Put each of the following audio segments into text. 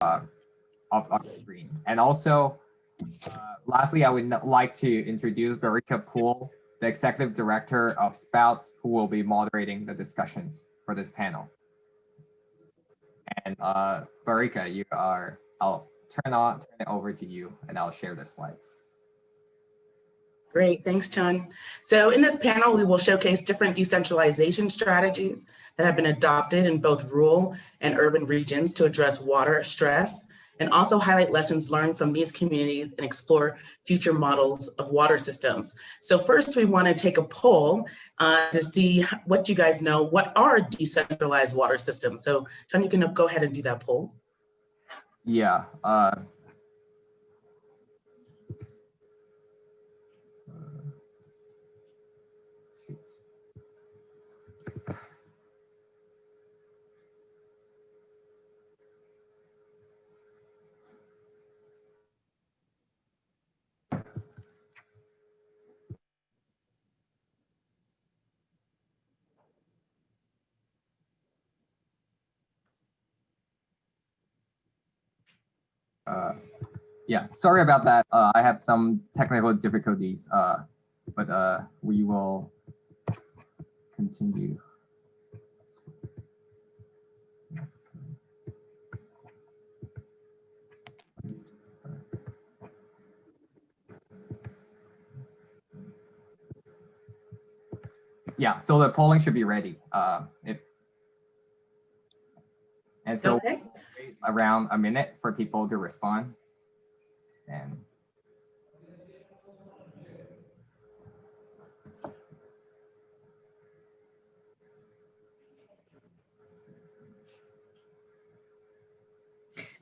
of our screen. And also, lastly, I would like to introduce Barika Poole, the Executive Director of SPOUTS, who will be moderating the discussions for this panel. And Barika, I'll turn it over to you, and I'll share the slides. Great, thanks, Chun. So in this panel, we will showcase different decentralization strategies that have been adopted in both rural and urban regions to address water stress, and also highlight lessons learned from these communities and explore future models of water systems. So first, we want to take a poll to see what you guys know. What are decentralized water systems? So Chun, you can go ahead and do that poll. Yeah. Yeah, sorry about that. I have some technical difficulties, but we will continue. Yeah, so the polling should be ready. And so Okay. we'll wait around a minute for people to respond. And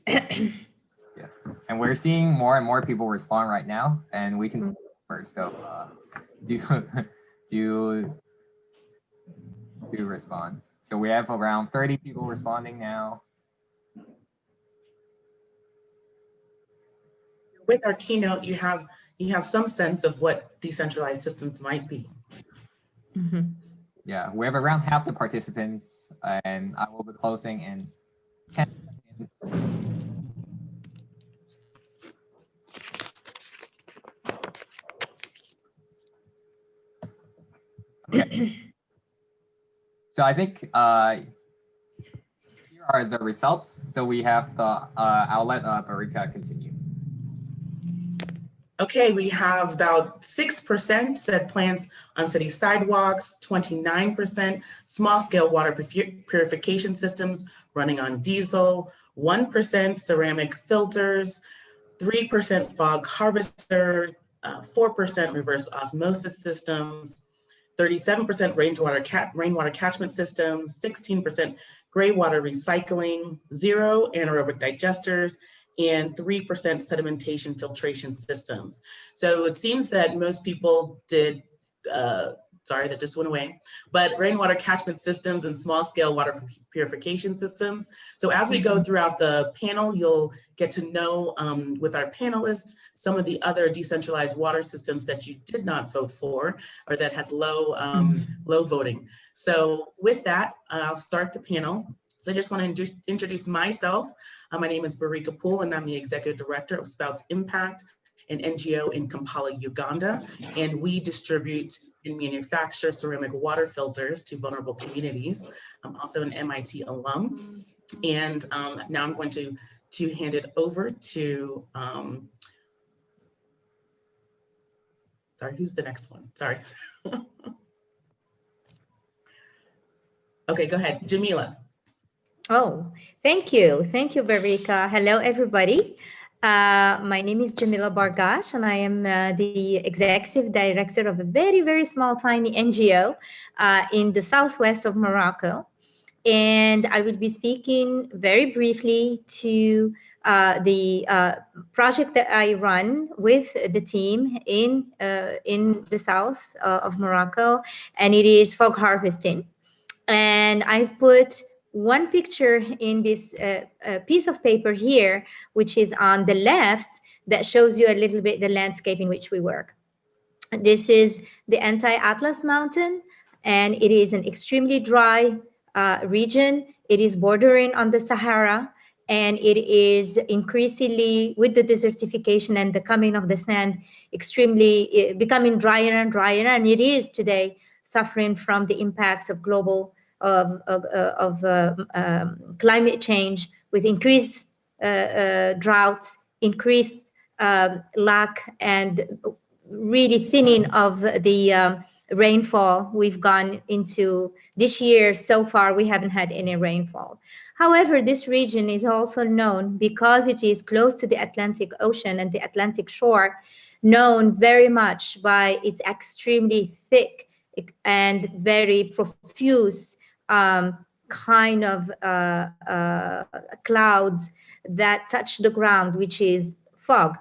yeah, and we're seeing more and more people respond right now, and we can first. So do respond. So we have around 30 people responding now. With our keynote, you have some sense of what decentralized systems might be. Mm-hmm. Yeah, we have around half the participants, and I will be closing in 10 seconds. Okay. So I think here are the results. So we have the, I'll let Barika continue. Okay, we have about 6% said plants on city sidewalks, 29% small-scale water purification systems running on diesel, 1% ceramic filters, 3% fog harvester, 4% reverse osmosis systems, 37% rainwater catchment systems, 16% greywater recycling, 0 anaerobic digesters, and 3% sedimentation filtration systems. So it seems that most people did, sorry, that just went away, but rainwater catchment systems and small scale water purification systems. So as we go throughout the panel, you'll get to know with our panelists some of the other decentralized water systems that you did not vote for or that had low voting. So with that, I'll start the panel. So I just want to introduce myself. My name is Barika Poole, and I'm the Executive Director of SPOUTS Impact, an NGO in Kampala, Uganda. And we distribute and manufacture ceramic water filters to vulnerable communities. I'm also an MIT alum. And now I'm going to hand it over to, sorry, who's the next one? Sorry. Okay, go ahead, Jamila. Oh, thank you. Thank you, Barika. Hello, everybody. My name is Jamila Bargash, and I am the Executive Director of a very, very small, tiny NGO in the southwest of Morocco. And I will be speaking very briefly to the project that I run with the team in the south of Morocco, and it is fog harvesting. And I've put one picture in this piece of paper here, which is on the left, that shows you a little bit the landscape in which we work. This is the Anti-Atlas Mountain, and it is an extremely dry region. It is bordering on the Sahara, and it is increasingly, with the desertification and the coming of the sand, extremely becoming drier and drier, and it is today suffering from the impacts of global climate change, with increased droughts, increased lack, and really thinning of the rainfall. We've gone into this year, so far we haven't had any rainfall. However, this region is also known, because it is close to the Atlantic Ocean and the Atlantic shore, known very much by its extremely thick and very profuse kind of clouds that touch the ground, which is fog.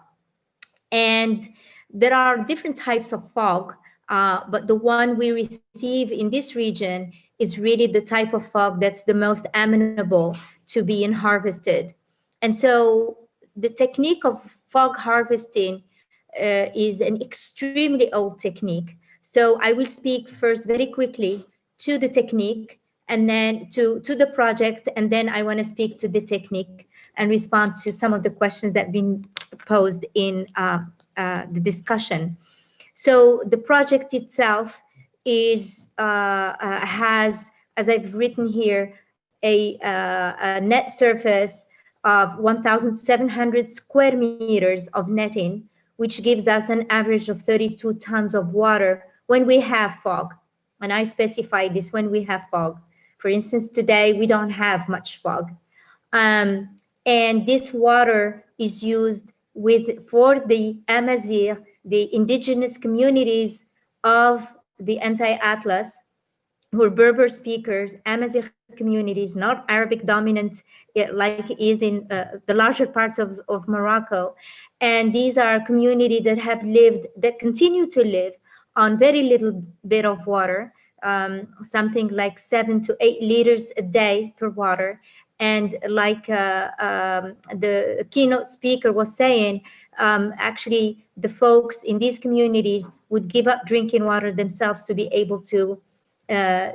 And there are different types of fog, but the one we receive in this region is really the type of fog that's the most amenable to being harvested. And so the technique of fog harvesting is an extremely old technique. So I will speak first very quickly to the technique, and then to the project, and then I want to speak to the technique and respond to some of the questions that have been posed in the discussion. So the project itself is has, as I've written here, a net surface of 1,700 square meters of netting, which gives us an average of 32 tons of water when we have fog. And I specify this: when we have fog. For instance, today we don't have much fog. And this water is used for the Amazigh, the indigenous communities of the Anti-Atlas, who are Berber speakers, Amazigh communities, not Arabic dominant like it is in the larger parts of Morocco. And these are communities that have lived, that continue to live on very little bit of water, something like 7 to 8 liters a day per water. And like the keynote speaker was saying, actually the folks in these communities would give up drinking water themselves to be able to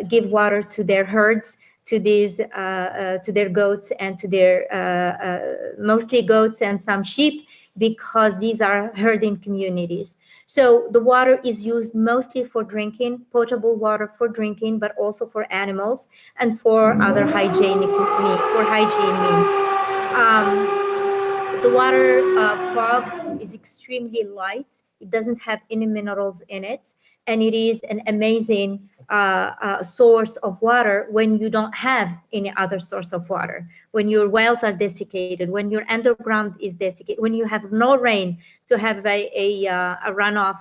give water to their herds, to their goats, and to their mostly goats and some sheep, because these are herding communities. So the water is used mostly for drinking, potable water for drinking, but also for animals and for other hygiene means. The water fog is extremely light. It doesn't have any minerals in it, and it is an amazing source of water when you don't have any other source of water, when your wells are desiccated, when your underground is desiccated, when you have no rain to have a runoff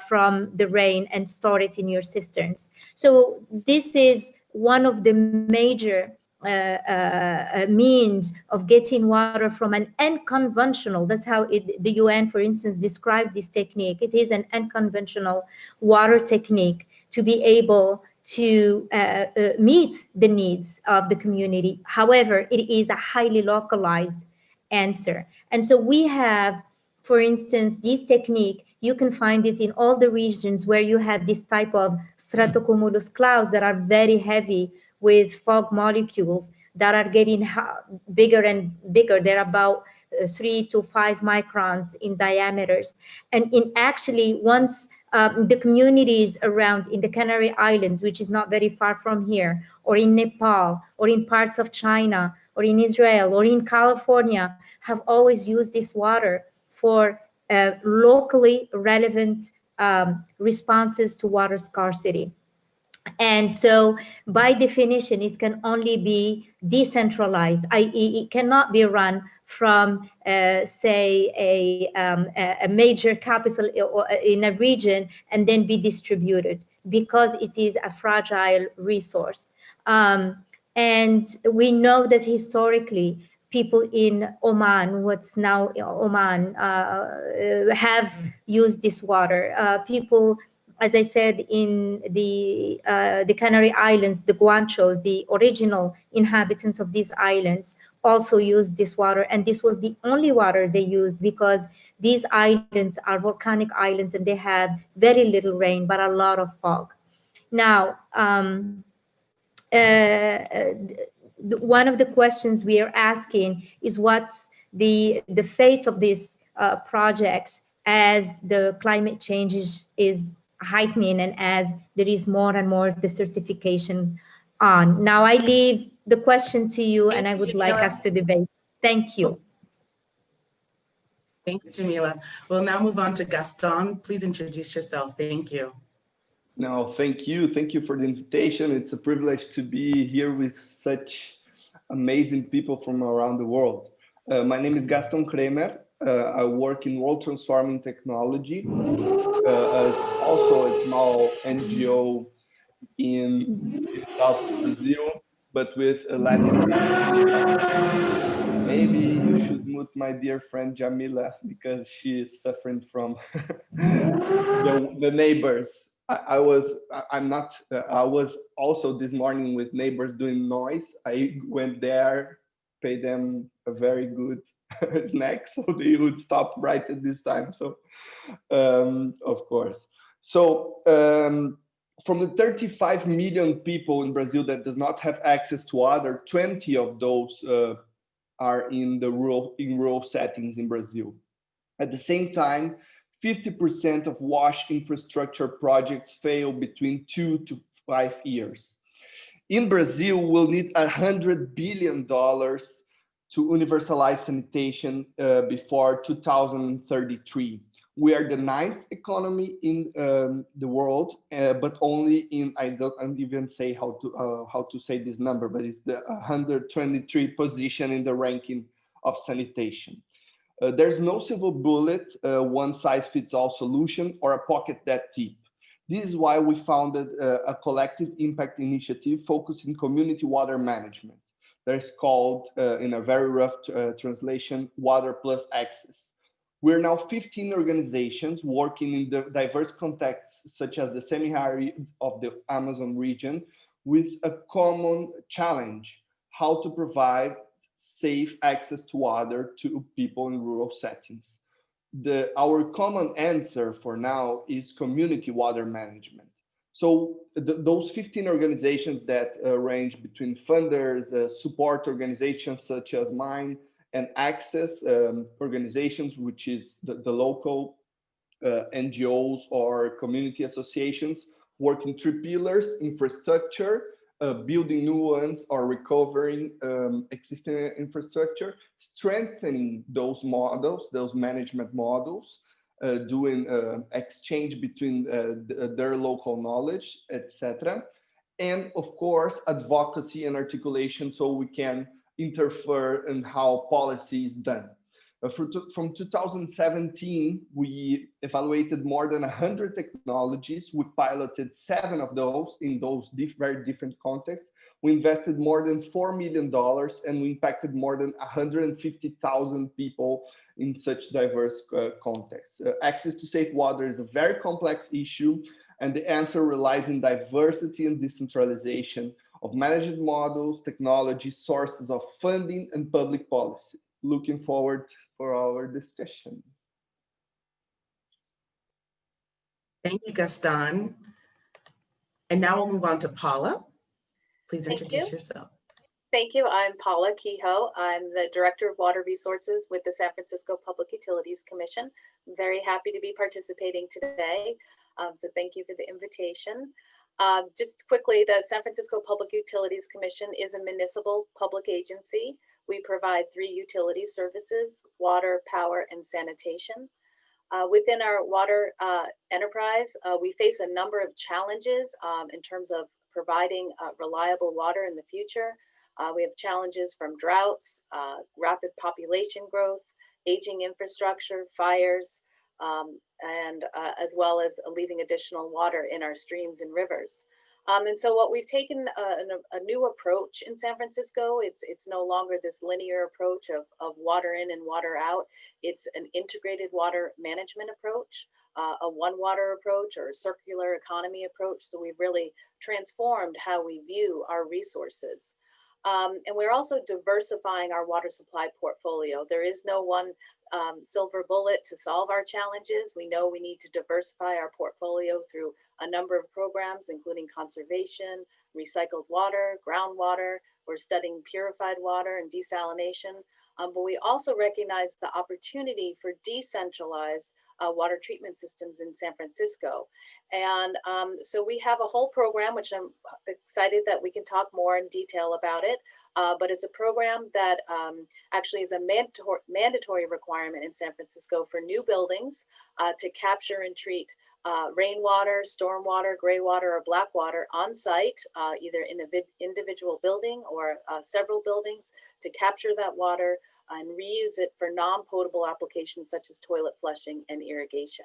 from the rain and store it in your cisterns. So this is one of the major means of getting water from an unconventional, that's how the UN, for instance, described this technique. It is an unconventional water technique to be able to meet the needs of the community. However, it is a highly localized answer. And so we have, for instance, this technique, you can find it in all the regions where you have this type of stratocumulus clouds that are very heavy with fog molecules that are getting bigger and bigger. They're about 3 to 5 microns in diameters. And in actually, once the communities around in the Canary Islands, which is not very far from here, or in Nepal, or in parts of China, or in Israel, or in California, have always used this water for locally relevant responses to water scarcity. And so by definition, it can only be decentralized, i.e. it cannot be run from, say, a major capital in a region and then be distributed, because it is a fragile resource. And we know that historically, people in Oman, what's now Oman, have used this water. People, as I said, in the Canary Islands, the Guanchos, the original inhabitants of these islands, also used this water, and this was the only water they used, because these islands are volcanic islands and they have very little rain but a lot of fog. Now, one of the questions we are asking is what's the fate of these projects as the climate change is heightening and as there is more and more desertification on. Now I leave the question to you, and I would like us to debate. Thank you. Thank you, Jamila. We'll now move on to Gaston. Please introduce yourself. Thank you. No, thank you. Thank you for the invitation. It's a privilege to be here with such amazing people from around the world. My name is Gaston Kremer. I work in World Transforming Technology, as also a small NGO in South Brazil, but with a Latin American. Maybe you should mute my dear friend Jamila because she is suffering from the neighbors. I was also this morning with neighbors doing noise. I went there, paid them a very good snack so they would stop right at this time. So, of course. So, from the 35 million people in Brazil that does not have access to water, 20 of those are in rural settings in Brazil. At the same time, 50% of wash infrastructure projects fail between 2 to 5 years. In Brazil, we'll need $100 billion to universalize sanitation before 2033. We are the 9th economy in the world, but only in, I don't even say how to say this number, but it's the 123 position in the ranking of sanitation. There's no silver bullet, one size fits all solution or a pocket that deep. This is why we founded a collective impact initiative focusing community water management. That is called, in a very rough translation, Water Plus Access. We're now 15 organizations working in the diverse contexts, such as the semi-arid of the Amazon region, with a common challenge: how to provide safe access to water to people in rural settings. Our common answer for now is community water management. So those 15 organizations that range between funders, support organizations such as mine, and access organizations, which is the local NGOs or community associations, work in 3 pillars: infrastructure, building new ones or recovering existing infrastructure, strengthening those models, those management models, doing exchange between their local knowledge, etc. And of course, advocacy and articulation so we can interfere in how policy is done. From 2017, we evaluated more than 100 technologies. We piloted 7 of those in those very different contexts. We invested more than $4 million and we impacted more than 150,000 people in such diverse contexts. Access to safe water is a very complex issue, and the answer relies in diversity and decentralization of management models, technology, sources of funding, and public policy. Looking forward for our discussion. Thank you, Gaston. And now we'll move on to Paula. Please introduce yourself. Thank you. I'm Paula Kehoe. I'm the Director of Water Resources with the San Francisco Public Utilities Commission. I'm very happy to be participating today. So thank you for the invitation. Just quickly, the San Francisco Public Utilities Commission is a municipal public agency. We provide 3 utility services: water, power, and sanitation. Within our water enterprise, we face a number of challenges in terms of providing reliable water in the future. We have challenges from droughts, rapid population growth, aging infrastructure, fires, and as well as leaving additional water in our streams and rivers. And so what we've taken a new approach in San Francisco. It's no longer this linear approach of water in and water out. It's an integrated water management approach, a one water approach or a circular economy approach. So we've really transformed how we view our resources. And we're also diversifying our water supply portfolio. There is no one silver bullet to solve our challenges. We know we need to diversify our portfolio through a number of programs, including conservation, recycled water, groundwater, We're studying purified water and desalination, but we also recognize the opportunity for decentralized water treatment systems in San Francisco. And so we have a whole program, which I'm excited that we can talk more in detail about it. But it's a program that actually is a mandatory requirement in San Francisco for new buildings to capture and treat rainwater, stormwater, greywater, or black water on site, either in an individual building or several buildings, to capture that water and reuse it for non-potable applications such as toilet flushing and irrigation.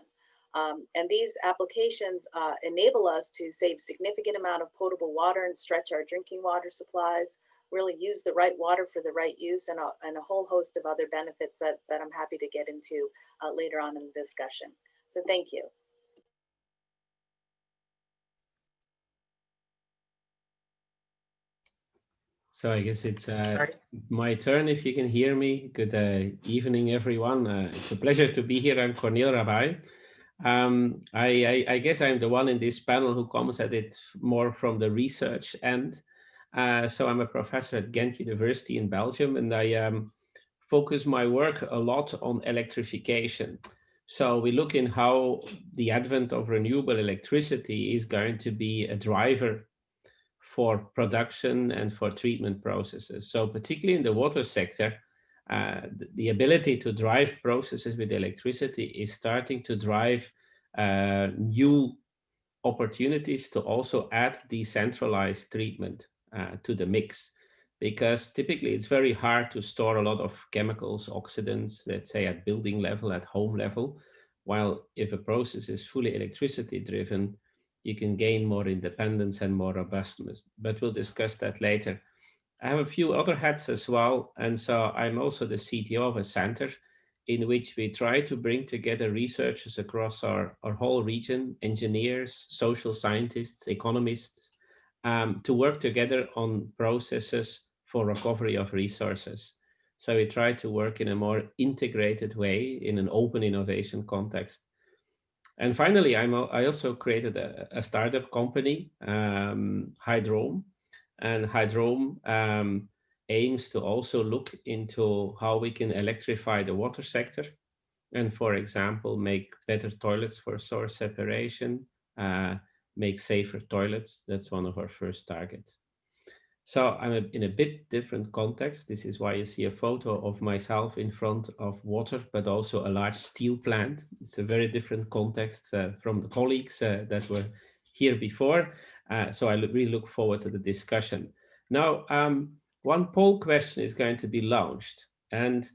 And these applications enable us to save significant amount of potable water and stretch our drinking water supplies, really use the right water for the right use, and a whole host of other benefits that I'm happy to get into later on in the discussion. So thank you. So I guess it's my turn, if you can hear me. Good evening, everyone. It's a pleasure to be here. I'm Cornel Rabai. I guess I'm the one in this panel who comes at it more from the research end. So I'm a professor at Ghent University in Belgium, and I focus my work a lot on electrification. So we look in how the advent of renewable electricity is going to be a driver for production and for treatment processes. So particularly in the water sector, the ability to drive processes with electricity is starting to drive new opportunities to also add decentralized treatment to the mix, because typically it's very hard to store a lot of chemicals, oxidants, let's say at building level, at home level, while if a process is fully electricity driven, you can gain more independence and more robustness, but we'll discuss that later. I have a few other hats as well, and so I'm also the CTO of a center in which we try to bring together researchers across our whole region, engineers, social scientists, economists, to work together on processes for recovery of resources. So we try to work in a more integrated way in an open innovation context. And finally, I also created a startup company, Hydrome, and Hydrome aims to also look into how we can electrify the water sector and, for example, make better toilets for source separation, make safer toilets. That's one of our first targets. So I'm in a bit different context. This is why you see a photo of myself in front of water, but also a large steel plant. It's a very different context from the colleagues that were here before. So I really look forward to the discussion. Now, one poll question is going to be launched, and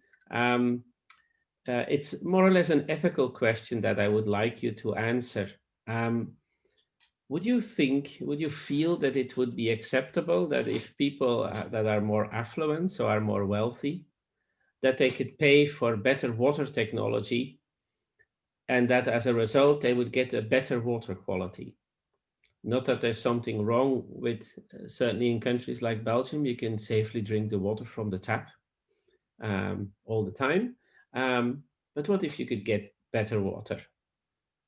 it's more or less an ethical question that I would like you to answer. Would you feel that it would be acceptable that if people that are more affluent, so are more wealthy, that they could pay for better water technology and that as a result, they would get a better water quality? Not that there's something wrong with, certainly in countries like Belgium, you can safely drink the water from the tap all the time. But what if you could get better water?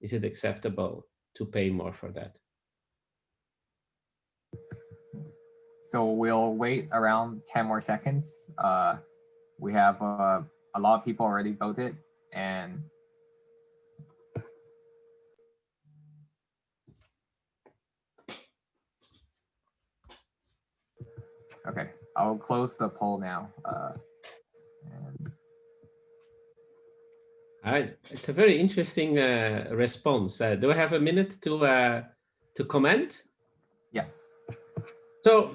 Is it acceptable to pay more for that? So we'll wait around 10 more seconds. We have a lot of people already voted, and okay, I'll close the poll now. It's a very interesting response. Do I have a minute to comment? Yes. So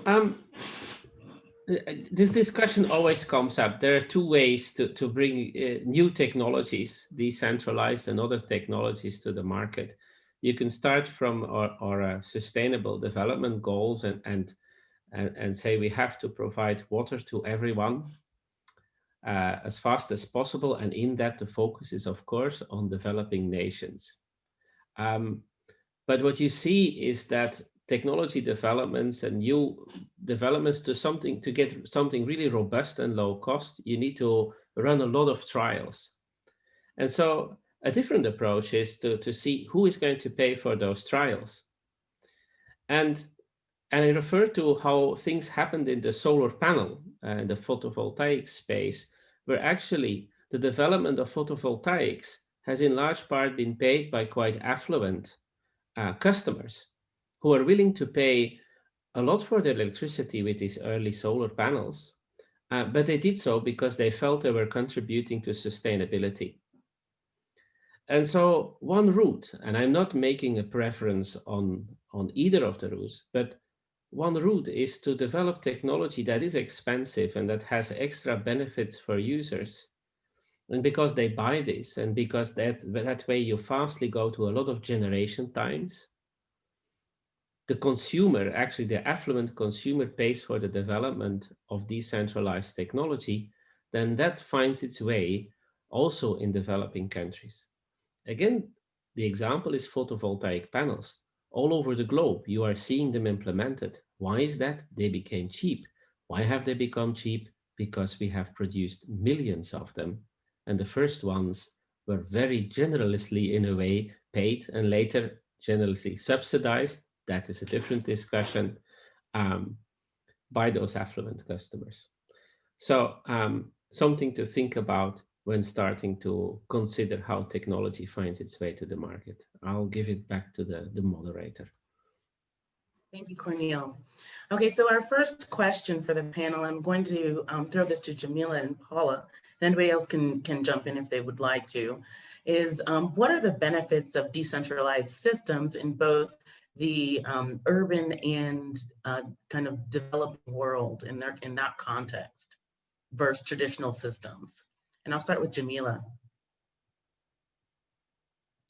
this discussion always comes up. There are two ways to bring new technologies, decentralized and other technologies, to the market. You can start from our sustainable development goals and say we have to provide water to everyone as fast as possible. And in that, the focus is, of course, on developing nations. But what you see is that technology developments and new developments to get something really robust and low cost, you need to run a lot of trials. And so a different approach is to see who is going to pay for those trials. And And I refer to how things happened in the solar panel and the photovoltaic space, where actually the development of photovoltaics has in large part been paid by quite affluent customers who are willing to pay a lot for their electricity with these early solar panels. But they did so because they felt they were contributing to sustainability. And so one route, and I'm not making a preference on either of the routes, but one route is to develop technology that is expensive and that has extra benefits for users. And because they buy this, and because that way you fastly go to a lot of generation times, the consumer, actually the affluent consumer, pays for the development of decentralized technology, then that finds its way also in developing countries. Again, the example is photovoltaic panels. All over the globe, you are seeing them implemented. Why is that? They became cheap. Why have they become cheap? Because we have produced millions of them. And the first ones were very generously, in a way, paid and later generously subsidized. That is a different discussion, by those affluent customers. So something to think about when starting to consider how technology finds its way to the market. I'll give it back to the moderator. Thank you, Cornel. Okay, so our first question for the panel, I'm going to throw this to Jamila and Paula, and anybody else can jump in if they would like to, is what are the benefits of decentralized systems in both the urban and kind of developing world in that context versus traditional systems? And I'll start with Jamila.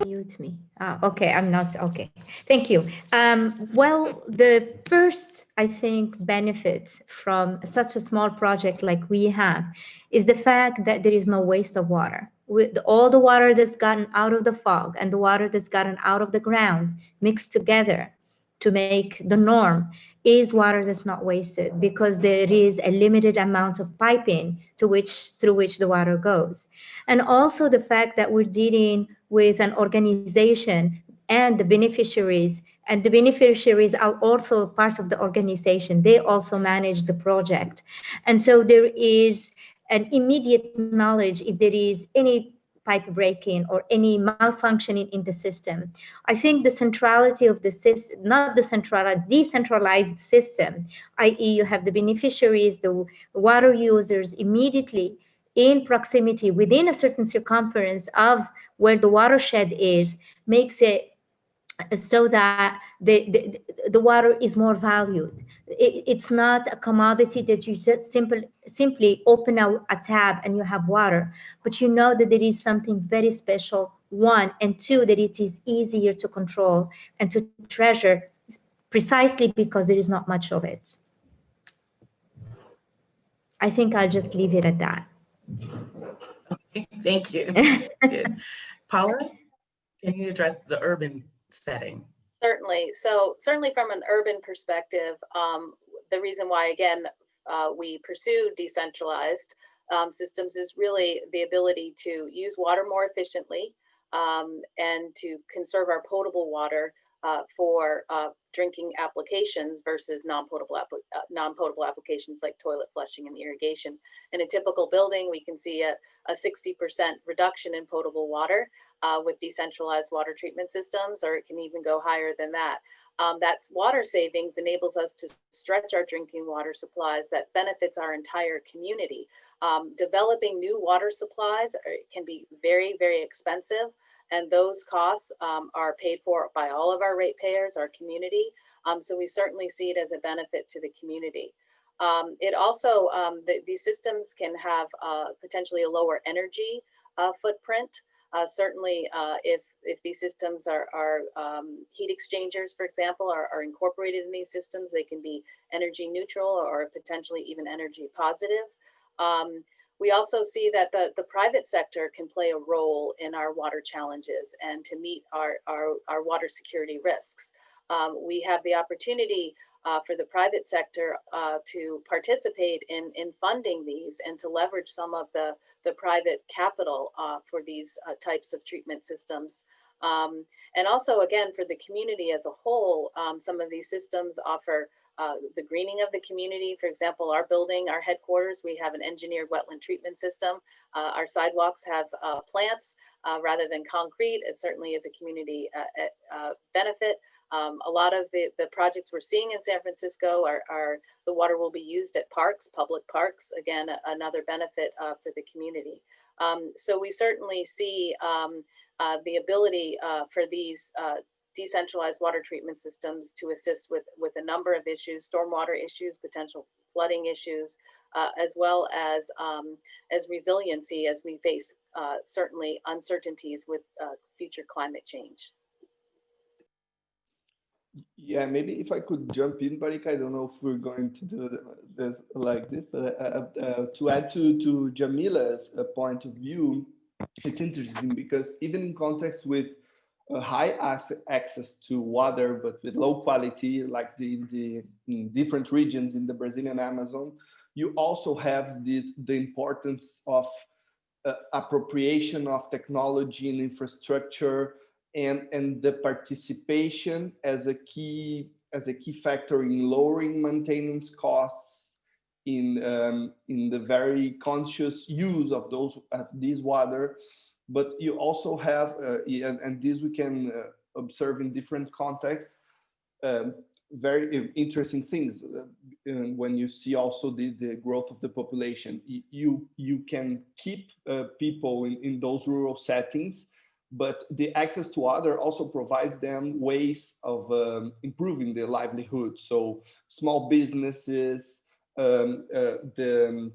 Mute me. Okay, I'm not, okay. Thank you. Well, the first, I think, benefit from such a small project like we have is the fact that there is no waste of water. With all the water that's gotten out of the fog and the water that's gotten out of the ground mixed together to make the norm is water that's not wasted, because there is a limited amount of piping through which the water goes. And also the fact that we're dealing with an organization and the beneficiaries are also part of the organization. They also manage the project. And so there is an immediate knowledge if there is any pipe breaking or any malfunctioning in the system. I think the centrality of the system, not the decentralized system, i.e. you have the beneficiaries, the water users immediately in proximity within a certain circumference of where the watershed is, makes it so that the water is more valued. It's not a commodity that you just simply open a tab and you have water, but you know that there is something very special, one, and two, that it is easier to control and to treasure precisely because there is not much of it. I think I'll just leave it at that. Okay, thank you. Good. Paula, can you address the urban setting? Certainly. So certainly from an urban perspective, the reason why, again, we pursue decentralized systems is really the ability to use water more efficiently and to conserve our potable water for drinking applications versus non-potable applications like toilet flushing and irrigation. In a typical building, we can see a 60% reduction in potable water with decentralized water treatment systems, or it can even go higher than that. That's water savings enables us to stretch our drinking water supplies that benefits our entire community. Developing new water supplies can be very, very expensive, and those costs are paid for by all of our ratepayers, our community. So we certainly see it as a benefit to the community. It also, these systems can have potentially a lower energy footprint. Certainly, if these systems are heat exchangers, for example, are incorporated in these systems, they can be energy neutral or potentially even energy positive. We also see that the private sector can play a role in our water challenges and to meet our water security risks. We have the opportunity for the private sector to participate in funding these and to leverage some of the private capital for these types of treatment systems. And also, again, for the community as a whole, some of these systems offer the greening of the community. For example, our building, our headquarters, we have an engineered wetland treatment system. Our sidewalks have plants rather than concrete. It certainly is a community benefit. A lot of the projects we're seeing in San Francisco are the water will be used at parks, public parks. Again, another benefit for the community. So we certainly see the ability for these decentralized water treatment systems to assist with a number of issues, stormwater issues, potential flooding issues, as well as resiliency as we face certainly uncertainties with future climate change. Yeah, maybe if I could jump in, Barika, I don't know if we're going to do this like this, but to add to Jamila's point of view, it's interesting because even in context with high access to water, but with low quality, like the in different regions in the Brazilian Amazon, you also have the importance of appropriation of technology and infrastructure, and the participation as a key factor in lowering maintenance costs, in the very conscious use of these water. But you also have, and this we can observe in different contexts, very interesting things. When you see also the growth of the population, you can keep people in those rural settings, but the access to water also provides them ways of improving their livelihood. So small businesses, the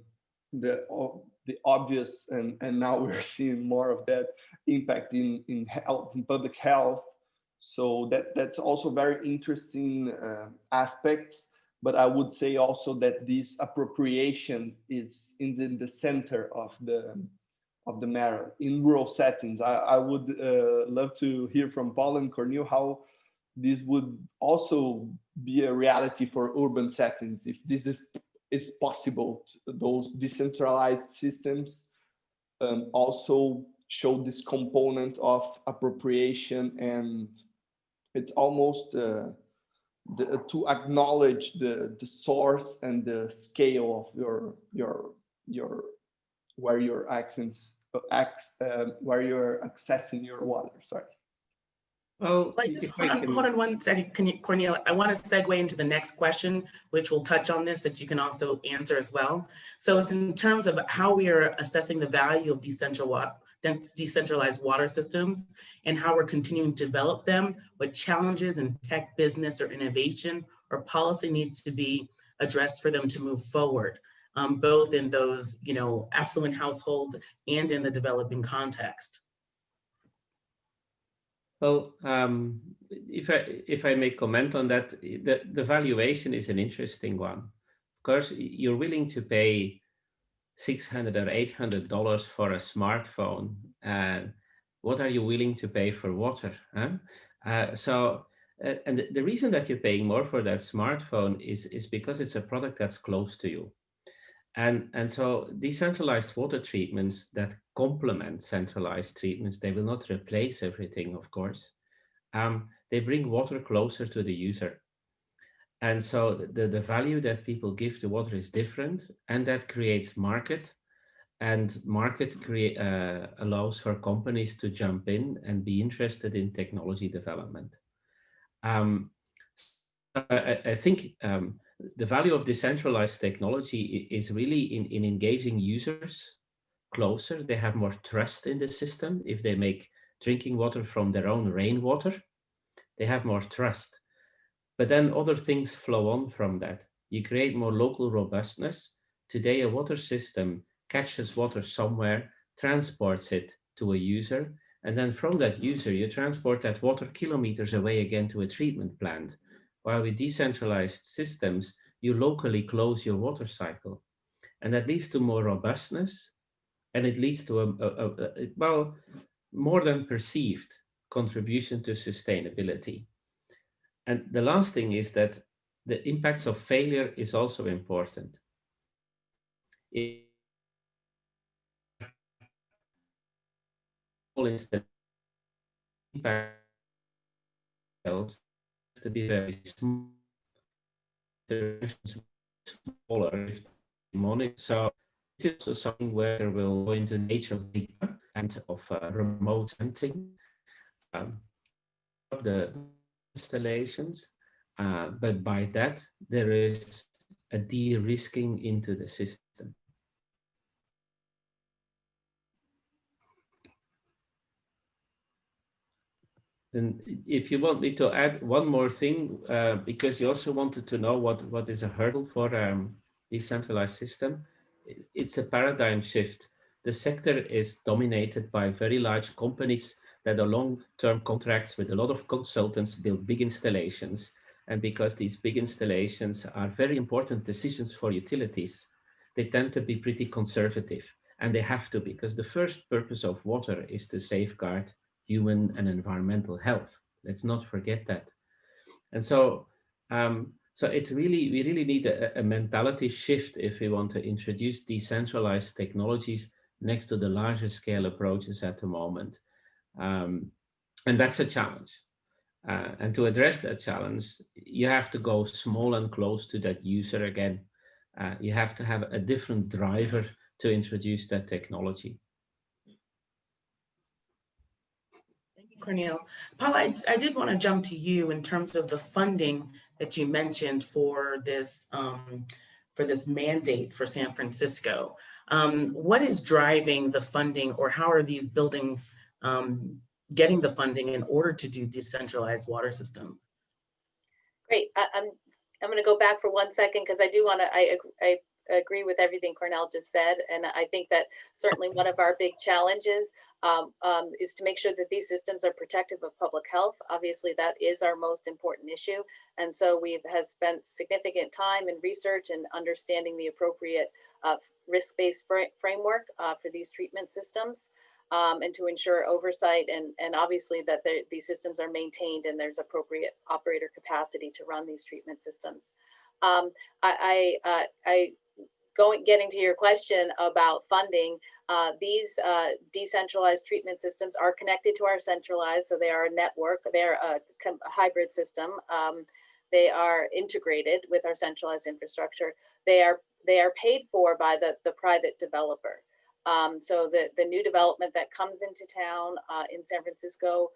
obvious, and now we're seeing more of that impact in health, in public health. So that's also very interesting aspects. But I would say also that this appropriation is in the center of the matter in rural settings. I would love to hear from Paul and Cornel how this would also be a reality for urban settings, if this is possible. Those decentralized systems also show this component of appropriation, and it's almost to acknowledge the source and the scale of your where your where you're accessing your water. Sorry. Well, hold on 1 second, Cornel. I want to segue into the next question, which will touch on this, that you can also answer as well. So it's in terms of how we are assessing the value of decentralized water systems and how we're continuing to develop them, what challenges in tech, business, or innovation or policy needs to be addressed for them to move forward, both in those, affluent households and in the developing context. Well, if I may comment on that, the valuation is an interesting one. Of course, you're willing to pay $600 or $800 for a smartphone, and what are you willing to pay for water? Huh? And the reason that you're paying more for that smartphone is because it's a product that's close to you. And so decentralized water treatments that complement centralized treatments, they will not replace everything, of course. They bring water closer to the user. And so the value that people give to water is different, and that creates market. And market allows for companies to jump in and be interested in technology development. I think the value of decentralized technology is really in engaging users closer. They have more trust in the system. If they make drinking water from their own rainwater, they have more trust. But then other things flow on from that. You create more local robustness. Today, a water system catches water somewhere, transports it to a user, and then from that user, you transport that water kilometers away again to a treatment plant. While with decentralized systems, you locally close your water cycle. And that leads to more robustness, and it leads to well, more than perceived contribution to sustainability. And the last thing is that the impacts of failure is also important. Impact to be very small. interventions smaller if monitor. So this is also something where we'll go into the nature of data and of remote sensing. The installations, but by that there is a de-risking into the system. And if you want me to add one more thing, because you also wanted to know what is a hurdle for decentralized system, it's a paradigm shift. The sector is dominated by very large companies that are long-term contracts with a lot of consultants, build big installations. And because these big installations are very important decisions for utilities, they tend to be pretty conservative. And they have to, because the first purpose of water is to safeguard human and environmental health. Let's not forget that. And so, so it's really, we really need a mentality shift if we want to introduce decentralized technologies next to the larger scale approaches at the moment. And that's a challenge. And to address that challenge, you have to go small and close to that user again. You have to have a different driver to introduce that technology. Cornel. Paula, I did want to jump to you in terms of the funding that you mentioned for this mandate for San Francisco. What is driving the funding, or how are these buildings getting the funding in order to do decentralized water systems? Great. I'm going to go back for 1 second because I do want to, I agree with everything Cornel just said. And I think that certainly one of our big challenges is to make sure that these systems are protective of public health. Obviously, that is our most important issue. And so we have spent significant time in research and understanding the appropriate risk-based framework for these treatment systems. And to ensure oversight and obviously that these systems are maintained and there's appropriate operator capacity to run these treatment systems. Getting to your question about funding, these decentralized treatment systems are connected to our centralized, so they are a network, they're a hybrid system. They are integrated with our centralized infrastructure. They are paid for by the private developer. So the new development that comes into town in San Francisco,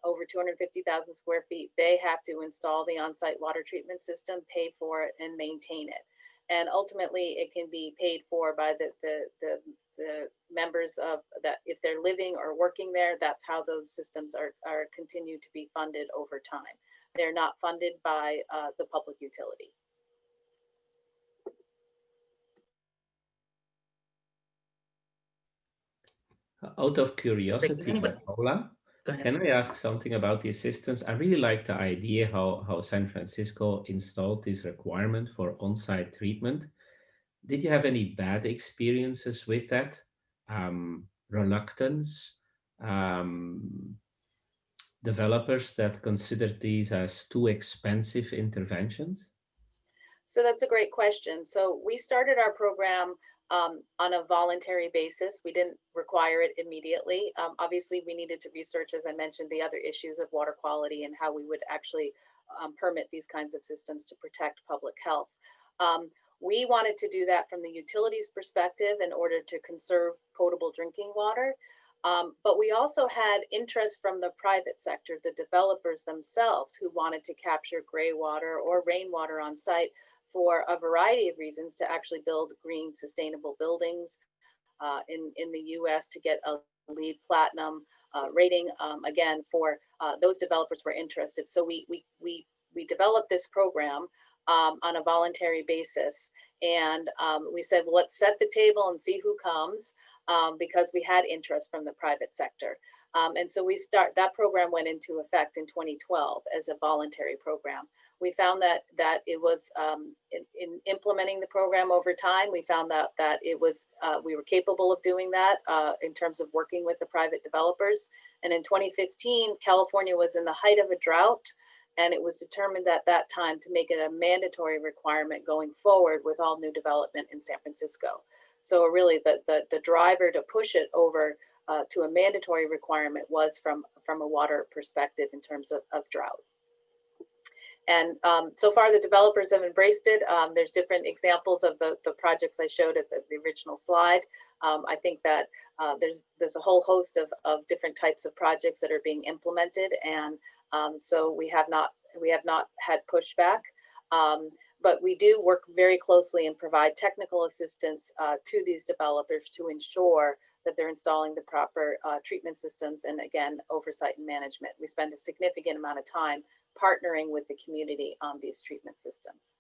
over 250,000 square feet, they have to install the on-site water treatment system, pay for it, and maintain it. And ultimately, it can be paid for by the members of that. If they're living or working there, that's how those systems are continued to be funded over time. They're not funded by the public utility. Out of curiosity, Paula, can I ask something about these systems? I really like the idea how San Francisco installed this requirement for on-site treatment. Did you have any bad experiences with that? Reluctance? Developers that considered these as too expensive interventions? So that's a great question. So we started our program on a voluntary basis. We didn't require it immediately. Obviously, we needed to research, as I mentioned, the other issues of water quality and how we would actually permit these kinds of systems to protect public health. We wanted to do that from the utilities perspective in order to conserve potable drinking water. But we also had interest from the private sector, the developers themselves, who wanted to capture gray water or rainwater on site for a variety of reasons, to actually build green, sustainable buildings in the US, to get a LEED Platinum rating. Again, for those developers were interested. So we developed this program on a voluntary basis. And we said, well, let's set the table and see who comes, because we had interest from the private sector. And so that program went into effect in 2012 as a voluntary program. We found that it was in implementing the program over time, we found that it was we were capable of doing that in terms of working with the private developers. And in 2015, California was in the height of a drought, and it was determined at that time to make it a mandatory requirement going forward with all new development in San Francisco. So really the driver to push it over to a mandatory requirement was from a water perspective in terms of drought. And so far, the developers have embraced it. There's different examples of the projects I showed at the original slide. I think that there's a whole host of different types of projects that are being implemented, and so we have not had pushback. But we do work very closely and provide technical assistance to these developers to ensure that they're installing the proper treatment systems, and again, oversight and management. We spend a significant amount of time partnering with the community on these treatment systems.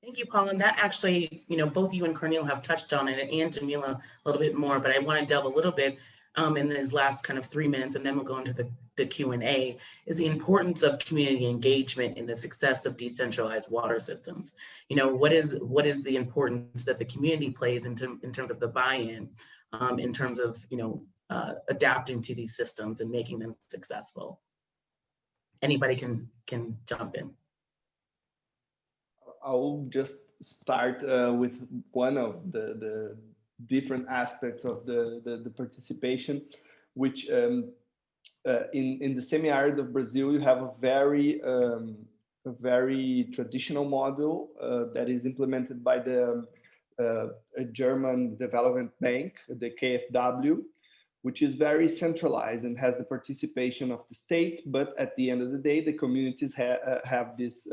Thank you, Paula. And that actually, both you and Cornel have touched on it, and Jamila a little bit more, but I want to delve a little bit in these last kind of 3 minutes, and then we'll go into the Q&A, is the importance of community engagement in the success of decentralized water systems. What is the importance that the community plays in terms of the buy-in, in terms of, adapting to these systems and making them successful? Anybody can jump in. I'll just start with one of the different aspects of the participation, which in the semi-arid of Brazil, you have a very traditional model that is implemented by the German Development Bank, the KfW, which is very centralized and has the participation of the state, but at the end of the day, the communities have this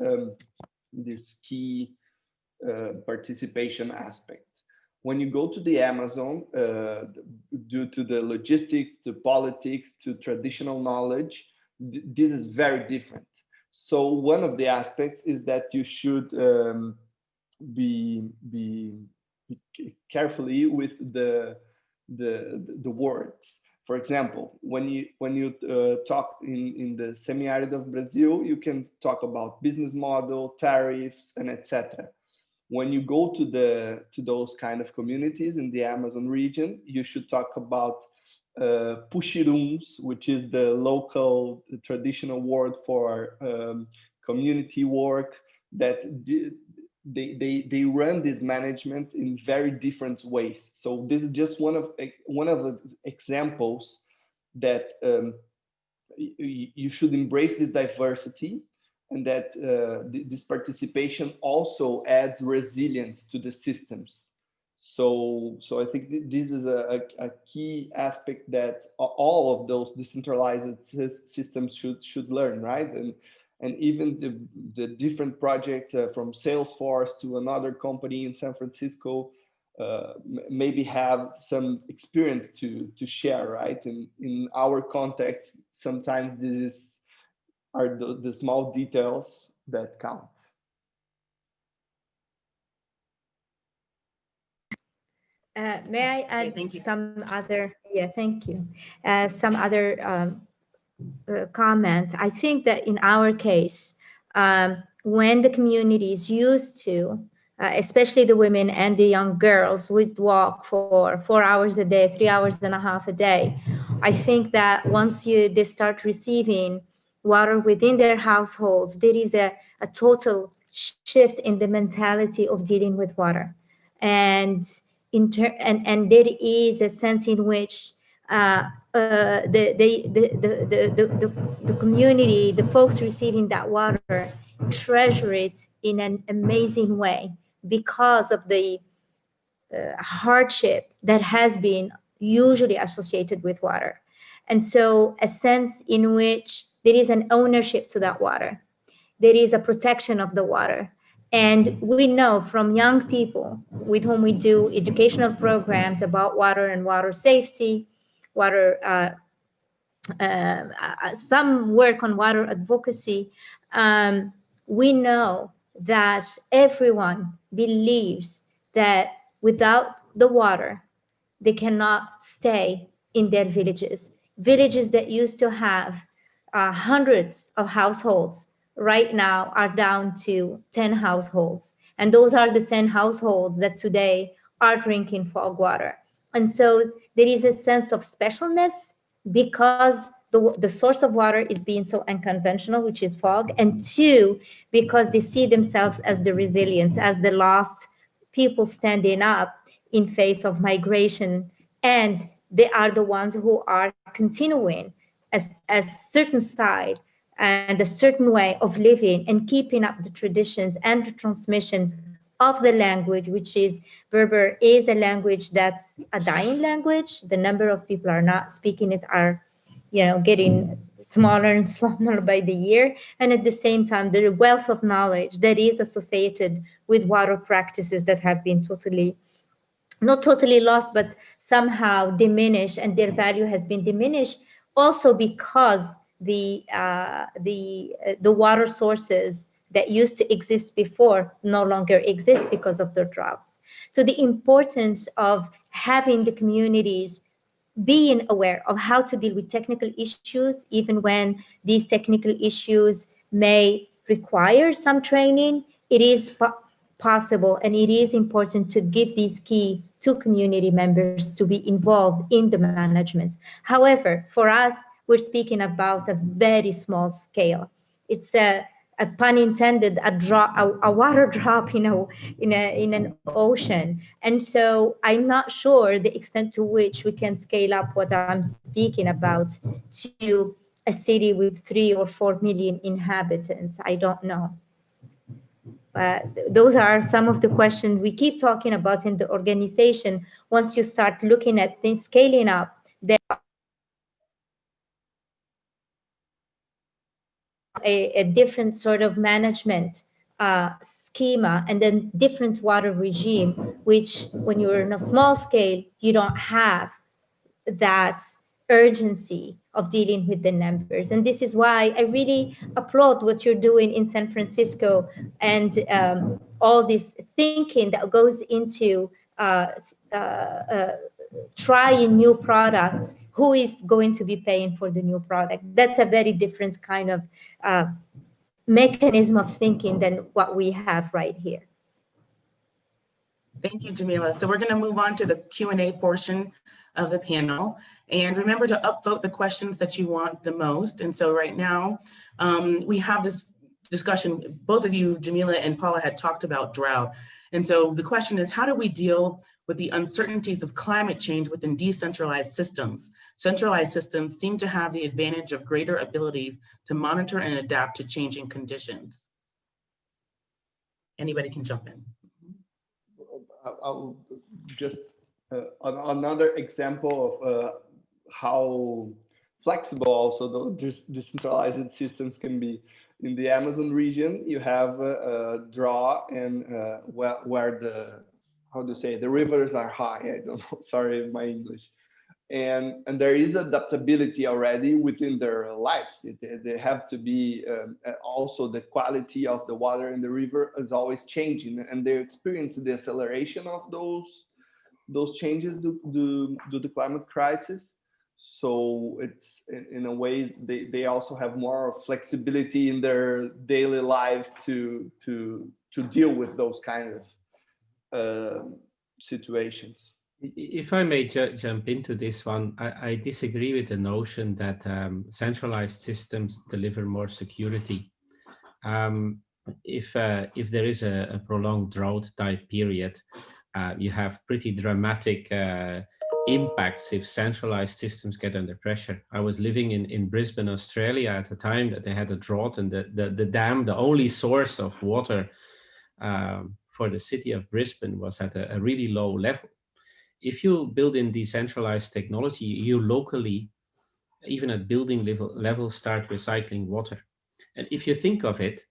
key participation aspect. When you go to the Amazon, due to the logistics, to politics, to traditional knowledge, this is very different. So one of the aspects is that you should be carefully with the words. For example, when you talk in the semi-arid of Brazil, you can talk about business model, tariffs, and etc. When you go to those kind of communities in the Amazon region, you should talk about puxirums, which is the local traditional word for community work, that they run this management in very different ways. So this is just one of the examples that you should embrace this diversity, and that this participation also adds resilience to the systems. So I think this is a key aspect that all of those decentralized systems should learn, right? And even the different projects from Salesforce to another company in San Francisco maybe have some experience to share, right? And in our context, sometimes these are the small details that count. May I add some other? Yeah, thank you. Some other comment. I think that in our case, when the community is used to, especially the women and the young girls, would walk for 4 hours a day, 3 hours and a half a day. I think that once they start receiving water within their households, there is a total shift in the mentality of dealing with water. And there is a sense in which the community, the folks receiving that water, treasure it in an amazing way because of the hardship that has been usually associated with water. And so a sense in which there is an ownership to that water. There is a protection of the water. And we know from young people with whom we do educational programs about water and water safety, some work on water advocacy, we know that everyone believes that without the water, they cannot stay in their villages. Villages that used to have hundreds of households right now are down to 10 households. And those are the 10 households that today are drinking fog water. And so there is a sense of specialness because the source of water is being so unconventional, which is fog, and two, because they see themselves as the resilience, as the lost people standing up in face of migration, and they are the ones who are continuing as certain side and a certain way of living and keeping up the traditions and the transmission of the language, which is Berber is a language that's a dying language. The number of people are not speaking it are, getting smaller and smaller by the year. And at the same time, the wealth of knowledge that is associated with water practices that have been not totally lost, but somehow diminished, and their value has been diminished also because the water sources that used to exist before no longer exist because of the droughts. So the importance of having the communities being aware of how to deal with technical issues, even when these technical issues may require some training, it is possible, and it is important to give these key to community members to be involved in the management. However, for us, we're speaking about a very small scale. It's a pun intended, a water drop, in an ocean. And so I'm not sure the extent to which we can scale up what I'm speaking about to a city with 3 or 4 million inhabitants. I don't know. But those are some of the questions we keep talking about in the organization. Once you start looking at things scaling up, there are a different sort of management schema, and then different water regime, which when you're in a small scale, you don't have that urgency of dealing with the numbers. And this is why I really applaud what you're doing in San Francisco, and all this thinking that goes into trying new products. Who is going to be paying for the new product? That's a very different kind of mechanism of thinking than what we have right here. Thank you, Jamila. So we're going to move on to the Q&A portion of the panel. And remember to upvote the questions that you want the most. And so right now, we have this discussion. Both of you, Jamila and Paula, had talked about drought. And so the question is, how do we deal with the uncertainties of climate change within decentralized systems? Centralized systems seem to have the advantage of greater abilities to monitor and adapt to changing conditions. Anybody can jump in. I'll just another example of how flexible also those decentralized systems can be. In the Amazon region, you have a draw and where the, how to say, the rivers are high. I don't know, sorry, my English. And there is adaptability already within their lives. They have to be, also the quality of the water in the river is always changing, and they experience the acceleration of those changes due to the climate crisis. So it's, in a way, they also have more flexibility in their daily lives to deal with those kind of situations. If I may jump into this one, I disagree with the notion that centralized systems deliver more security. If there is a prolonged drought type period, you have pretty dramatic impacts if centralized systems get under pressure. I was living in Brisbane, Australia at the time that they had a drought, and the dam, the only source of water for the city of Brisbane, was at a really low level. If you build in decentralized technology, you locally, even at building level, start recycling water. And if you think of it,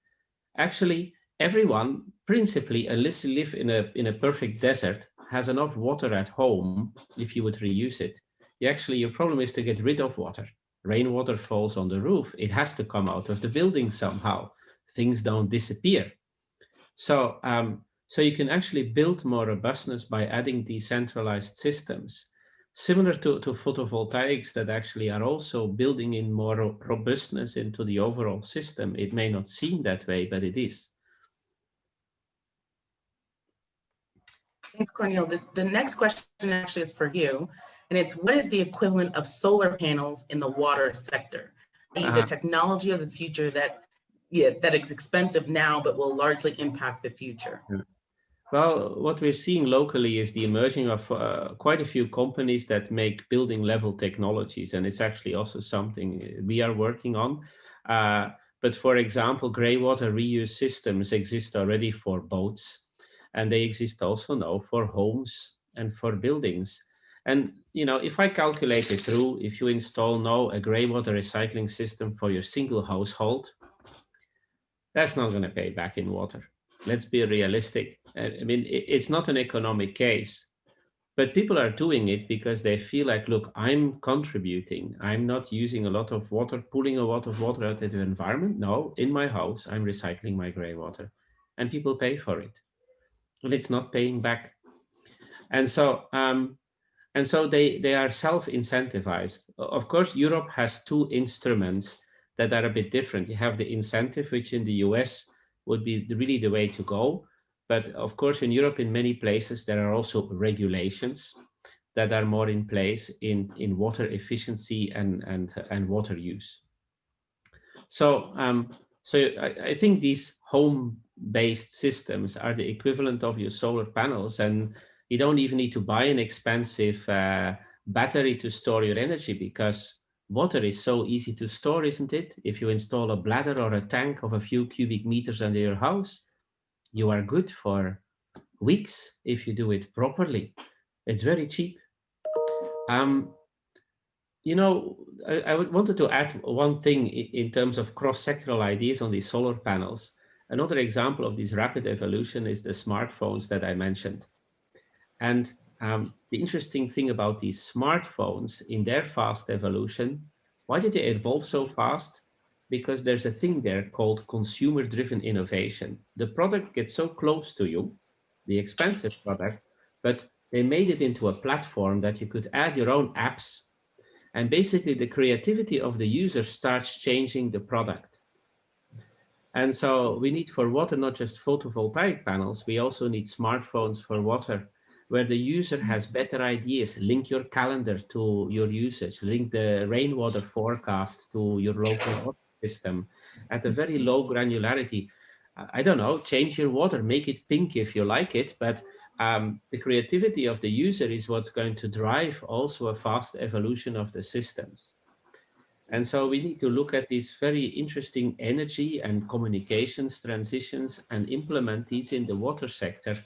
actually everyone, principally, unless you live in a perfect desert, has enough water at home. If you would reuse it, your problem is to get rid of water. Rainwater falls on the roof. It has to come out of the building somehow. Things don't disappear. So you can actually build more robustness by adding decentralized systems, similar to photovoltaics, that actually are also building in more robustness into the overall system. It may not seem that way, but it is. Thanks, Cornel. The next question actually is for you, and it's, what is the equivalent of solar panels in the water sector? The technology of the future that is expensive now, but will largely impact the future. Well, what we're seeing locally is the emerging of quite a few companies that make building level technologies, and it's actually also something we are working on. But for example, Greywater reuse systems exist already for boats, and they exist also now for homes and for buildings. And if I calculate it through, if you install now a Greywater recycling system for your single household, that's not going to pay back in water. Let's be realistic. I mean, it's not an economic case, but people are doing it because they feel like, look, I'm contributing. I'm not using a lot of water, pulling a lot of water out of the environment. No, in my house, I'm recycling my Greywater, and people pay for it. And it's not paying back. And so they are self-incentivized. Of course, Europe has two instruments that are a bit different. You have the incentive, which in the US would be really the way to go. But of course, in Europe, in many places, there are also regulations that are more in place in water efficiency and water use. So, I think these home-based systems are the equivalent of your solar panels, and you don't even need to buy an expensive battery to store your energy, because water is so easy to store, isn't it? If you install a bladder or a tank of a few cubic meters under your house, you are good for weeks if you do it properly. It's very cheap. I wanted to add one thing in terms of cross-sectoral ideas on these solar panels. Another example of this rapid evolution is the smartphones that I mentioned. And the interesting thing about these smartphones in their fast evolution, why did they evolve so fast? Because there's a thing there called consumer-driven innovation. The product gets so close to you, the expensive product, but they made it into a platform that you could add your own apps. And basically, the creativity of the user starts changing the product. And so we need for water, not just photovoltaic panels, we also need smartphones for water, where the user has better ideas. Link your calendar to your usage, link the rainwater forecast to your local water system at a very low granularity. I don't know, change your water, make it pink if you like it, but the creativity of the user is what's going to drive also a fast evolution of the systems. And so we need to look at these very interesting energy and communications transitions and implement these in the water sector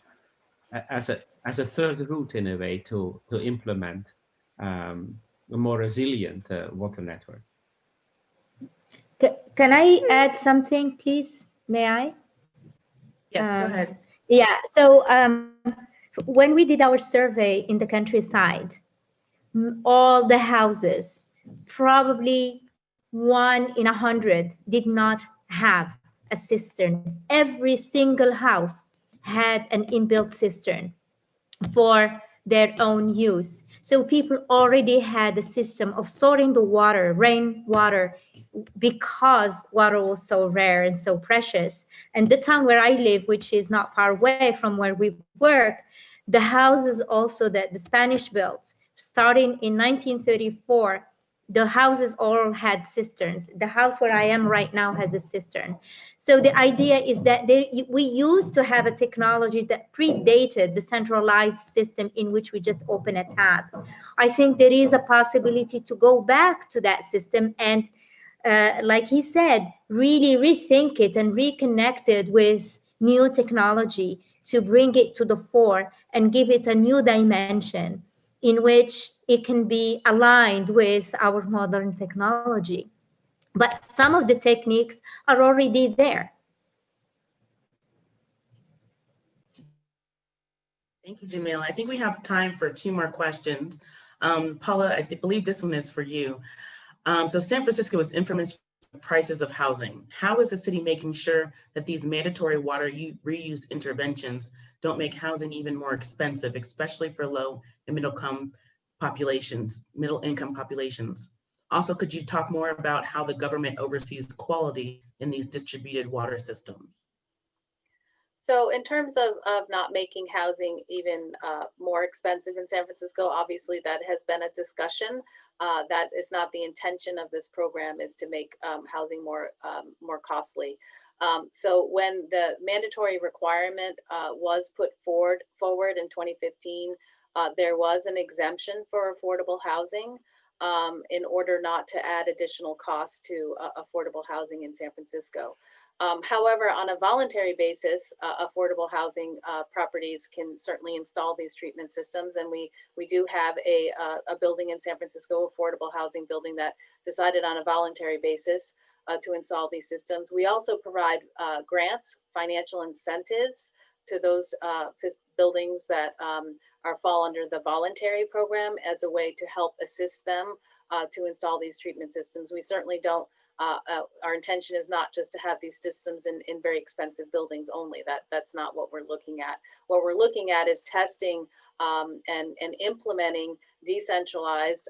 as a third route, in a way, to implement a more resilient water network. Can I add something, please? May I? Yes, go ahead. Yeah, so when we did our survey in the countryside, all the houses, probably 1 in 100 did not have a cistern. Every single house had an inbuilt cistern for their own use. So people already had a system of storing the water, rainwater, because water was so rare and so precious. And the town where I live, which is not far away from where we work, the houses also that the Spanish built, starting in 1934, the houses all had cisterns. The house where I am right now has a cistern. So the idea is that we used to have a technology that predated the centralized system in which we just open a tab. I think there is a possibility to go back to that system and, like he said, really rethink it and reconnect it with new technology to bring it to the fore and give it a new dimension in which it can be aligned with our modern technology. But some of the techniques are already there. Thank you, Jamila. I think we have time for 2 more questions. Paula, I believe this one is for you. So San Francisco is infamous for prices of housing. How is the city making sure that these mandatory water reuse interventions don't make housing even more expensive, especially for low and middle income populations? Also, could you talk more about how the government oversees quality in these distributed water systems? So in terms of not making housing even more expensive in San Francisco, obviously that has been a discussion. That is not the intention of this program, is to make housing more costly. So when the mandatory requirement was put forward in 2015, there was an exemption for affordable housing. in order not to add additional costs to affordable housing in San Francisco. However, on a voluntary basis, affordable housing properties can certainly install these treatment systems. And we do have a building in San Francisco, affordable housing building, that decided on a voluntary basis to install these systems. We also provide grants, financial incentives to those buildings that fall under the voluntary program as a way to help assist them to install these treatment systems. We certainly don't, our intention is not just to have these systems in very expensive buildings only. That's not what we're looking at. What we're looking at is testing and implementing decentralized,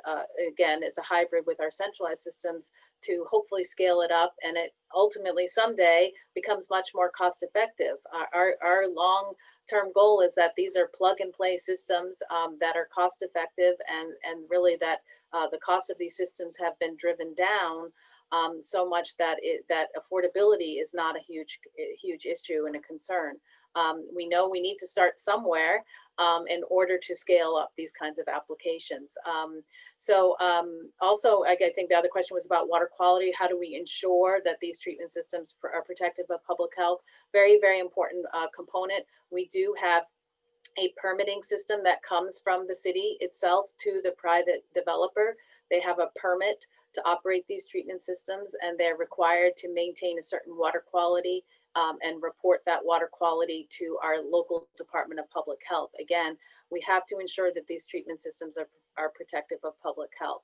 again, it's a hybrid with our centralized systems, to hopefully scale it up, and it ultimately someday becomes much more cost effective. Our long-term goal is that these are plug and play systems that are cost effective, and really that the cost of these systems have been driven down so much that that affordability is not a huge issue and a concern. We know we need to start somewhere in order to scale up these kinds of applications. Also, I think the other question was about water quality. How do we ensure that these treatment systems are protective of public health? Very, very important component. We do have a permitting system that comes from the city itself to the private developer. They have a permit to operate these treatment systems, and they're required to maintain a certain water quality and report that water quality to our local Department of Public Health. Again, we have to ensure that these treatment systems are protective of public health.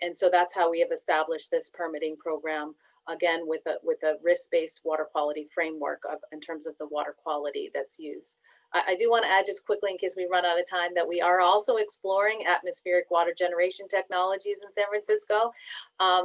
And so that's how we have established this permitting program, again, with a risk-based water quality framework in terms of the water quality that's used. I do want to add just quickly, in case we run out of time, that we are also exploring atmospheric water generation technologies in San Francisco.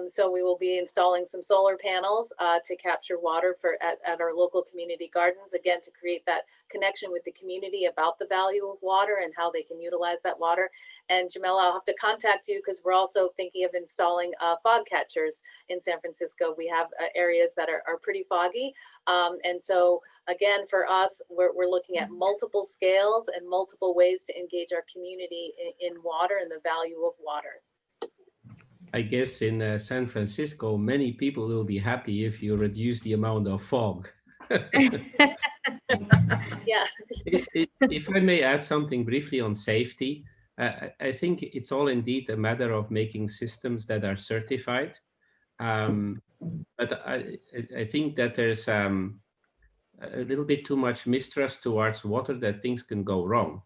So we will be installing some solar panels to capture water at our local community gardens, again, to create that connection with the community about the value of water and how they can utilize that water. And Jamila, I'll have to contact you, because we're also thinking of installing fog catchers in San Francisco. We have areas that are pretty foggy. And so again, for us, we're looking at multiple scales and multiple ways to engage our community in water and the value of water. I guess in San Francisco, many people will be happy if you reduce the amount of fog. Yeah. If I may add something briefly on safety, I think it's all indeed a matter of making systems that are certified. But I think that there's a little bit too much mistrust towards water, that things can go wrong.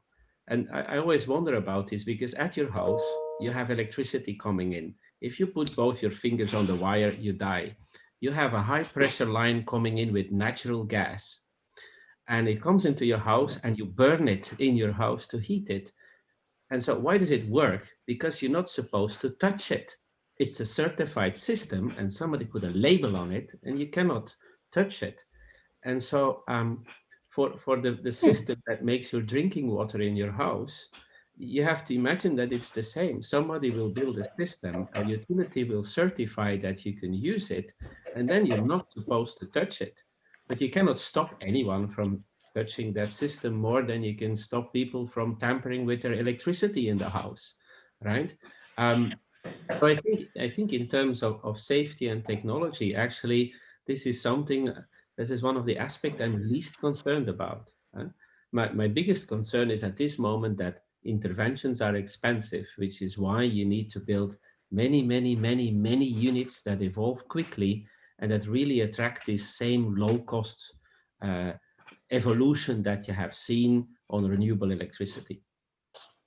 And I always wonder about this, because at your house, you have electricity coming in. If you put both your fingers on the wire, you die. You have a high pressure line coming in with natural gas, and it comes into your house and you burn it in your house to heat it. And so why does it work? Because you're not supposed to touch it. It's a certified system, and somebody put a label on it, and you cannot touch it. And so for the system that makes your drinking water in your house, you have to imagine that it's the same. Somebody will build a system, a utility will certify that you can use it, and then you're not supposed to touch it. But you cannot stop anyone from touching that system more than you can stop people from tampering with their electricity in the house, right? So I think in terms of safety and technology, actually, this is one of the aspects I'm least concerned about. My biggest concern is at this moment that interventions are expensive, which is why you need to build many units that evolve quickly and that really attract this same low cost evolution that you have seen on renewable electricity.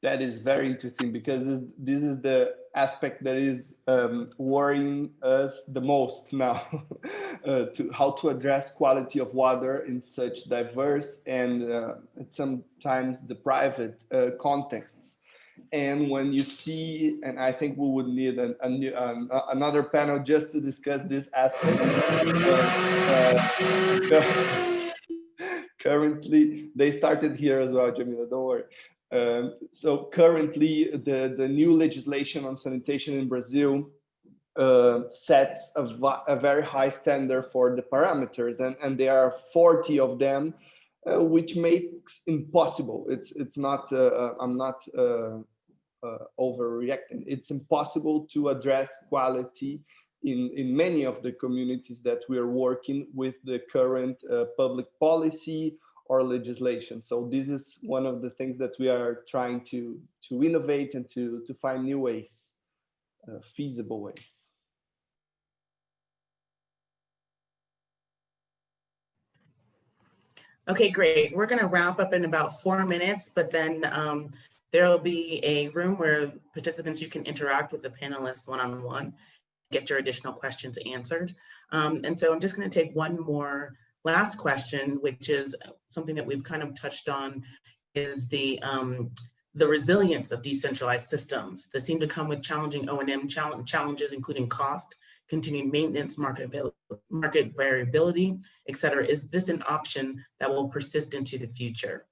That is very interesting, because this is the aspect that is worrying us the most now, to how to address quality of water in such diverse and sometimes deprived contexts. And when you see, and I think we would need another panel just to discuss this aspect. Currently, they started here as well, Jamila, don't worry. So currently, the new legislation on sanitation in Brazil sets a very high standard for the parameters, and there are 40 of them, which makes impossible. It's not. I'm not overreacting. It's impossible to address quality in many of the communities that we are working with the current public policy or legislation. So this is one of the things that we are trying to innovate and to find new ways, feasible ways. Okay, great. We're going to wrap up in about 4 minutes, but then there will be a room where participants, you can interact with the panelists one-on-one, get your additional questions answered. And so I'm just going to take one more last question, which is something that we've kind of touched on, is the resilience of decentralized systems that seem to come with challenging O&M challenges, including cost, continued maintenance, market variability, et cetera. Is this an option that will persist into the future?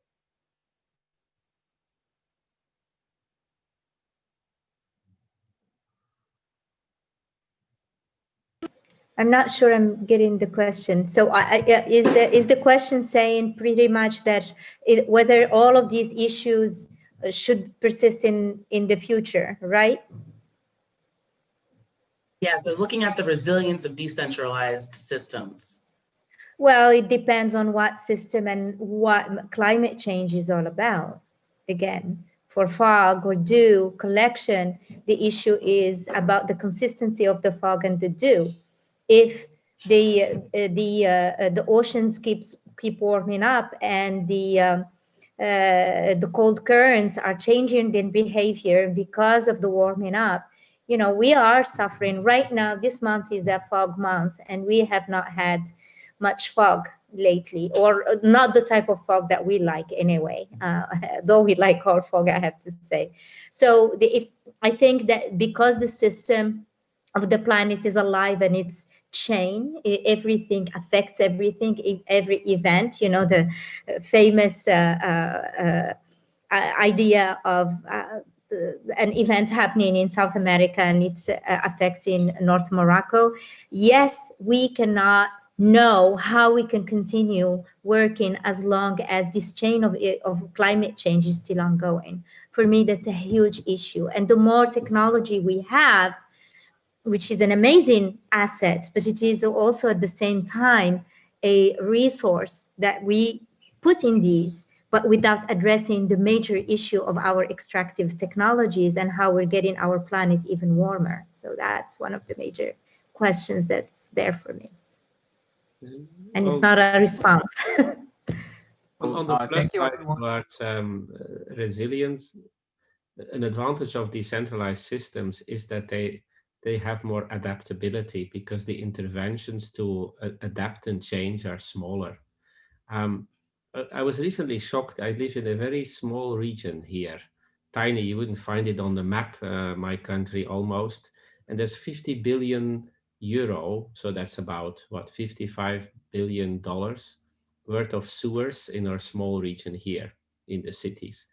I'm not sure I'm getting the question. So is the question saying pretty much that whether all of these issues should persist in the future, right? Yeah, so looking at the resilience of decentralized systems. Well, it depends on what system and what climate change is all about. Again, for fog or dew collection, the issue is about the consistency of the fog and the dew. If the oceans keep warming up and the cold currents are changing their behavior because of the warming up, you know, we are suffering right now. This month is a fog month, and we have not had much fog lately, or not the type of fog that we like anyway, though we like our fog, I have to say. So I think that because the system of the planet is alive and it's chain, everything affects everything, every event, you know, the famous idea of an event happening in South America and it's affecting North Morocco. Yes, we cannot know how we can continue working as long as this chain of climate change is still ongoing. For me, that's a huge issue. And the more technology we have, which is an amazing asset, but it is also at the same time a resource that we put in these, but without addressing the major issue of our extractive technologies and how we're getting our planet even warmer. So that's one of the major questions that's there for me. And it's not a response. On the plus side towards resilience, an advantage of decentralized systems is that they have more adaptability because the interventions to adapt and change are smaller. I was recently shocked. I live in a very small region here, tiny. You wouldn't find it on the map, my country almost. And there's 50 billion euro, so that's about what, $55 billion worth of sewers in our small region here in the cities.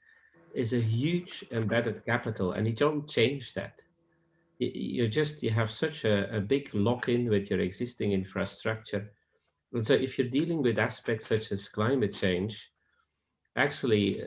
Is a huge embedded capital, and you don't change that. You have such a big lock-in with your existing infrastructure. And so if you're dealing with aspects such as climate change, actually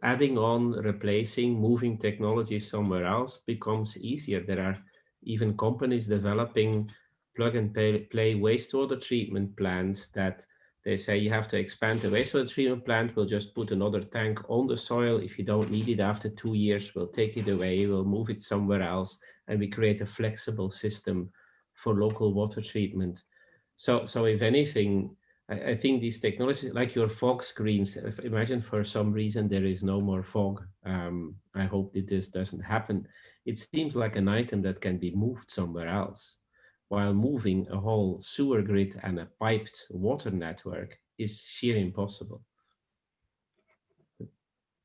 adding on, replacing, moving technology somewhere else becomes easier. There are even companies developing plug and play wastewater treatment plants that they say you have to expand the wastewater treatment plant. We'll just put another tank on the soil. If you don't need it after 2 years, we'll take it away. We'll move it somewhere else. And we create a flexible system for local water treatment. So if anything, I think these technologies, like your fog screens, imagine for some reason there is no more fog. I hope that this doesn't happen. It seems like an item that can be moved somewhere else, while moving a whole sewer grid and a piped water network is sheer impossible.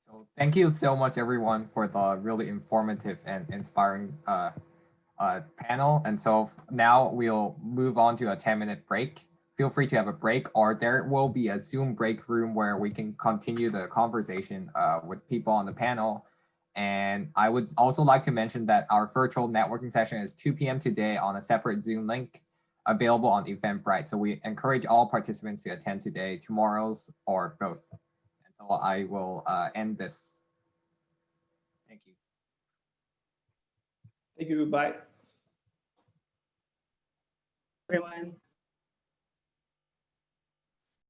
So thank you so much, everyone, for the really informative and inspiring panel. And so now we'll move on to a 10-minute break. Feel free to have a break, or there will be a Zoom break room where we can continue the conversation with people on the panel. And I would also like to mention that our virtual networking session is 2 p.m. today on a separate Zoom link available on Eventbrite. So we encourage all participants to attend today, tomorrow's, or both. And so I will end this. Thank you. Thank you. Bye. Everyone.